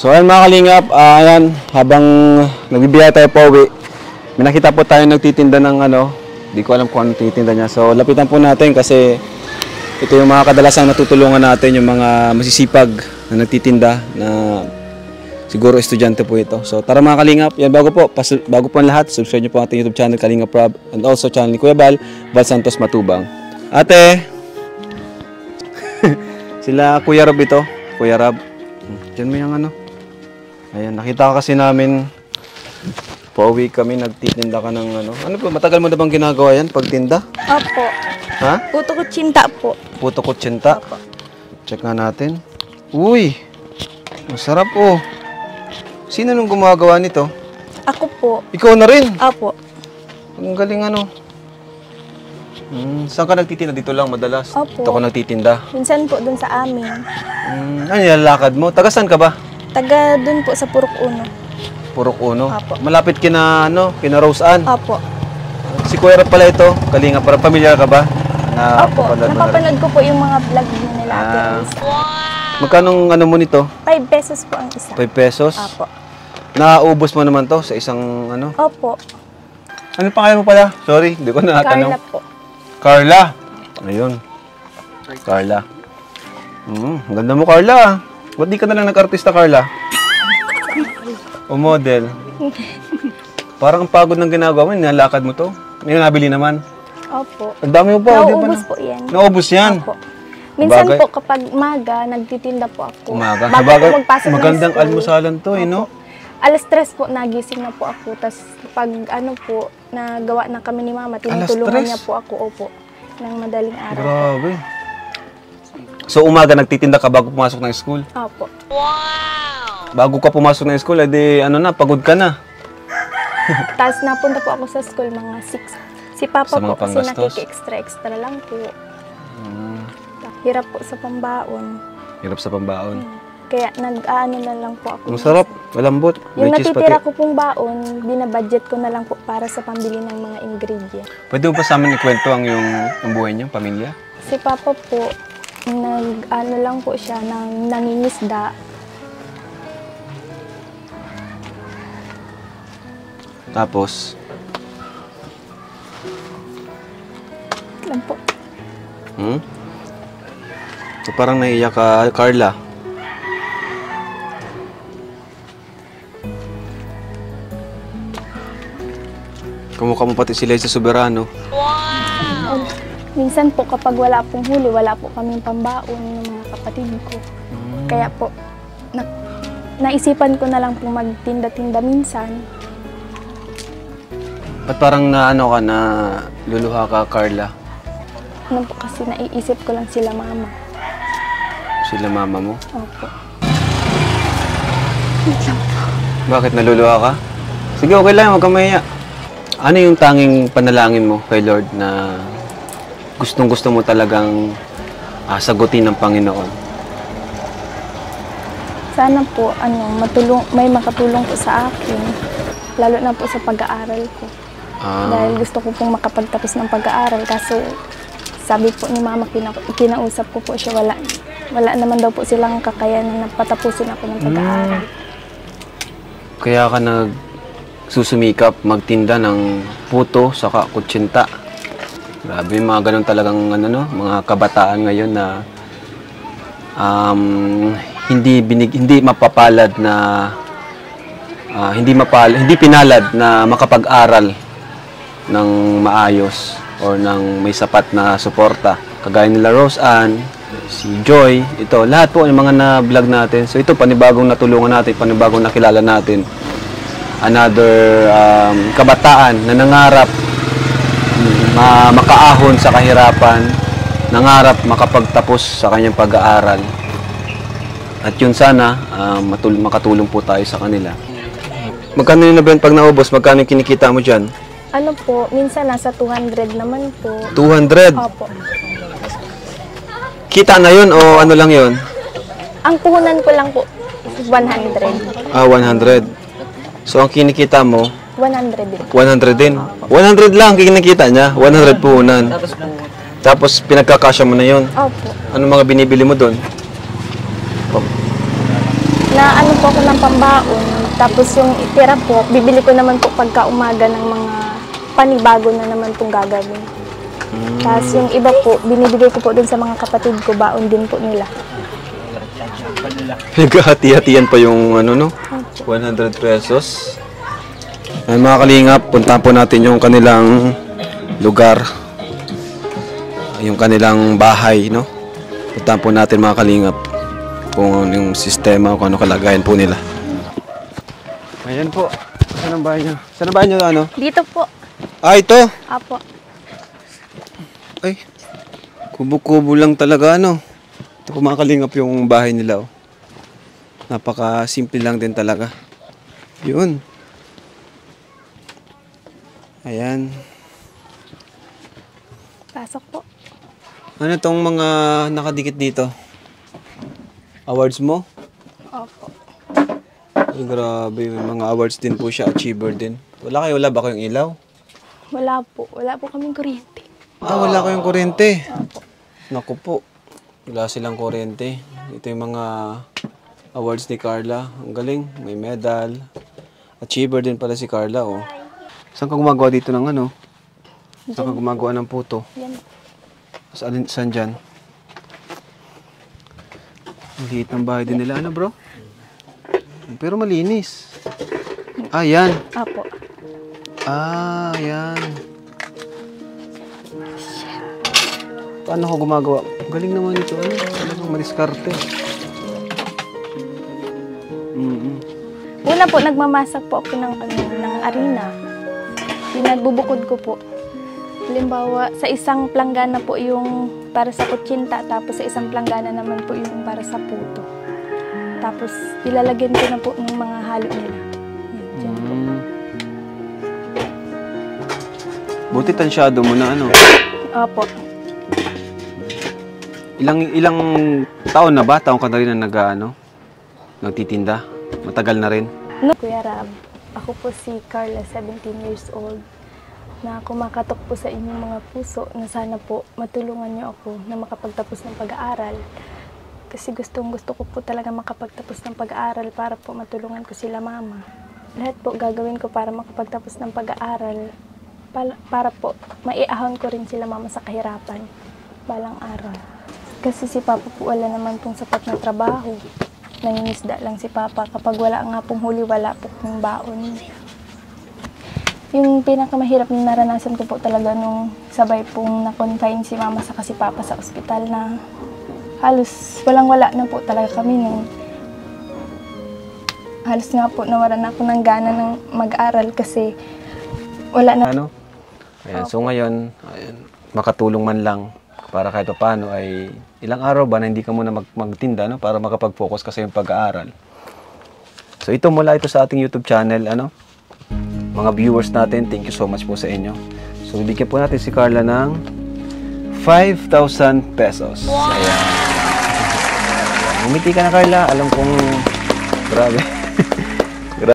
So ayan mga kalingap, ayan, habang nagbibiyahe tayo po uwi, may nakita po tayo nagtitinda ng di ko alam kung anong titinda niya. So lapitan po natin kasi ito yung mga kadalasang natutulungan natin, yung mga masisipag na nagtitinda na siguro estudyante po ito. So tara mga kalingap, yan bago po ang lahat, subscribe niyo po ang ating YouTube channel Kalingap Rob and also channel ni Kuya Val Santos Matubang. Ate, sila Kuya Rob ito, Kuya Rob. Diyan mo yung ayan, nakita ka kasi namin, pauwi kami, nagtitinda ka ng ano po, matagal mo na bang ginagawa yan, pagtinda? Opo. Ha? Puto kutsinta po. Puto kutsinta? Opo. Check nga natin. Uy, masarap oh. Sino nung gumagawa nito? Ako po. Ikaw na rin? Opo. Ang galing saan ka nagtitinda? Dito lang madalas? Opo. Dito ako nagtitinda? Minsan po dun sa amin. Ano nilalakad mo? Taga saan ka ba? Taga dun po sa Purok Uno. Purok Uno? Opo. Malapit kina Rose Ann? Opo. Si Kuya Rob pala ito, Kalingap, para pamilyar ka ba? Opo, napapanood ko po yung mga vlog nila Ate Rose. Magkano mo nito? 5 pesos po ang isa. 5 pesos? Opo. Naubos mo naman to sa isang Opo. Ano pangalan mo pala? Sorry, hindi ko natanong. Carla po. Carla. Ayun. Carla. Ang ganda mo, Carla. Ba't di ka na lang nag-artista, Carla? O model? Parang ang pagod ng ginagawa mo, nilalakad mo to. May nabili naman. Opo. Ang dami mo pa. Naubos po yan. Naubos yan? Opo. Minsan Bagay. po kapag maga, nagtitinda po ako. Umaga? Bago Sabagay, po magpasok ng magandang school. almusalan to, no? Alas 3 po, nagising na po ako. Tapos pag po, nagawa na kami ni Mama, tinutulungan niya po ako, opo, ng madaling araw. Grabe. So umaga nagtitinda ka bago pumasok ng school? Opo. Wow! Bago ka pumasok ng school, edi pagod ka na. Tapos napunta po ako sa school mga 6. Si Papa Sa mga po kasi panggastos? nakiki-extra lang po. Hirap po sa pambaon. Hirap sa pambaon. Kaya nag-aano na lang po ako. Masarap, malambot. Yung May cheese natitira pati. ko pong baon, binabudget ko na lang po para sa pambili ng mga ingredient. Pwede mo pa sa amin ikwento ang buhay niyo, pamilya? Si Papa po, nag-ano lang po siya, nangingisda. Tapos? Lang po. So parang naiiyak ka, Carla. Kamukha mo pati si Liza Soberano. Wow! Minsan po kapag wala pong huli, wala po kaming pambaon ng mga kapatid ko. Kaya po, naisipan ko na lang po magtinda-tinda minsan. Ba't parang na luluha ka, Carla? Ano po kasi naiisip ko lang sila Mama. Sila mama mo? Opo. Bakit naluluha ka? Sige, okay lang, huwag kang mahiya. Ano yung tanging panalangin mo kay Lord na gustong-gusto mo talagang sagutin ng Panginoon? Sana po, may makatulong po sa akin. Lalo na po sa pag-aaral ko. Dahil gusto ko pong makapagtapos ng pag-aaral. Kaso, sabi po ni Mama, kinausap ko po siya, wala naman daw po silang kakayanan na patapusin ako ng pag-aaral. Kaya ka nagsusumikap magtinda ng puto saka kutsinta. Grabe, mga ganun talagang mga kabataan ngayon na hindi mapapalad na hindi pinalad na makapag-aral ng maayos or ng may sapat na suporta. Kagaya nila Rose Ann, si Joy, ito, lahat po yung mga na-vlog natin. So ito, panibagong natulungan natin, panibagong nakilala natin. Another kabataan na nangarap makaahon sa kahirapan, nangarap makapagtapos sa kanyang pag-aaral. At yun sana, makatulong po tayo sa kanila. Magkano yun na ba pag naubos? Magkano yung kinikita mo dyan? Ano po, minsan nasa 200 naman po. 200? Opo. Kita na yun o ano lang yun? Ang puhunan ko lang po, 100. 100. So ang kinikita mo? 100 din. 100 din? 100 lang kinikita niya? 100 puhunan? Tapos pinagkakasya mo na yun? Opo. Ano mga binibili mo doon? Na ano po ako ng pambaon. Tapos yung itira po, bibili ko naman po pagka umaga ng mga panibago na naman pong gagawin. Tapos yung iba po, binibigay ko po dun sa mga kapatid ko, baon din po nila. Naghahati-hatiyan pa yung ano, no? 100 pesos. Ay, mga kalingap, puntahan po natin yung kanilang lugar. Yung kanilang bahay, no? Puntahan po natin, mga kalingap, kung ano yung sistema, kung ano kalagayan po nila. Ayan po. Saan ang bahay nyo? Saan ang bahay nyo, ano? Dito po. Ah, ito? Apo. Ay, kubo-kubo lang talaga, ano? Ito po, mga kalingap, yung bahay nila, oh. Napaka-simple lang din talaga. Yun. Ayan. Pasok po. Ano tong mga nakadikit dito? Awards mo? Opo. Ay, grabe. May mga awards din po siya. Achiever din. Wala ba kayong ilaw? Wala po. Wala po kaming kuryente. Ah, wala kayong kuryente. Naku po. Wala silang kuryente. Ito yung mga awards ni Carla. Ang galing. May medal. Achiever din pala si Carla, oh. Saan ka gumagawa dito ng ano? Saan ka gumagawa ng puto? Yan. Saan dyan? Ang liit ng bahay din nila. Ano, bro? Pero malinis. Ah, yan. Apo. Ah, yan. Paano ko gumagawa? Galing naman ito. Ano? Talagang madiskarte. Una po, nagmamasak po ako ng arena. Pinagbubukod ko po. Halimbawa, sa isang planggana po yung para sa kutsinta, tapos sa isang planggana naman po yung para sa puto. Tapos, ilalagyan ko na po ng mga halo nila. Yan, po. Buti tansyado mo na ano. Opo. Ilang taon na ba? Taon ka na rin na nagtitinda? Matagal na rin? No, Kuya Rab, ako po si Carla, 17 years old, na kumakatok po sa inyong mga puso na sana po matulungan niyo ako na makapagtapos ng pag-aaral. Kasi gusto ko po talaga makapagtapos ng pag-aaral para po matulungan ko sila mama. Lahat po gagawin ko para makapagtapos ng pag-aaral, para po maiahon ko rin sila mama sa kahirapan balang araw. Kasi si Papa po wala naman pong sapat na trabaho. Nangingisda lang si Papa. Kapag wala nga pong huli, wala po ng baon. Yung pinakamahirap na naranasan ko po talaga nung sabay pong na-confine si Mama sa si Papa sa ospital na halos walang-wala na po talaga kami nung halos nga po nawalan ako ng gana ng mag-aral kasi wala na. Ano? Ayan, so ngayon, ayan, makatulong man lang para kahit paano ay ilang araw ba na hindi ka muna magtinda, no? Para makapag-focus ka sa iyong pag-aaral. So ito mula ito sa ating YouTube channel, ano? Mga viewers natin, thank you so much po sa inyo. So bibigyan po natin si Carla ng 5,000 pesos. Wow! Ayan. Umiti ka na, Carla. Alam kong grabe.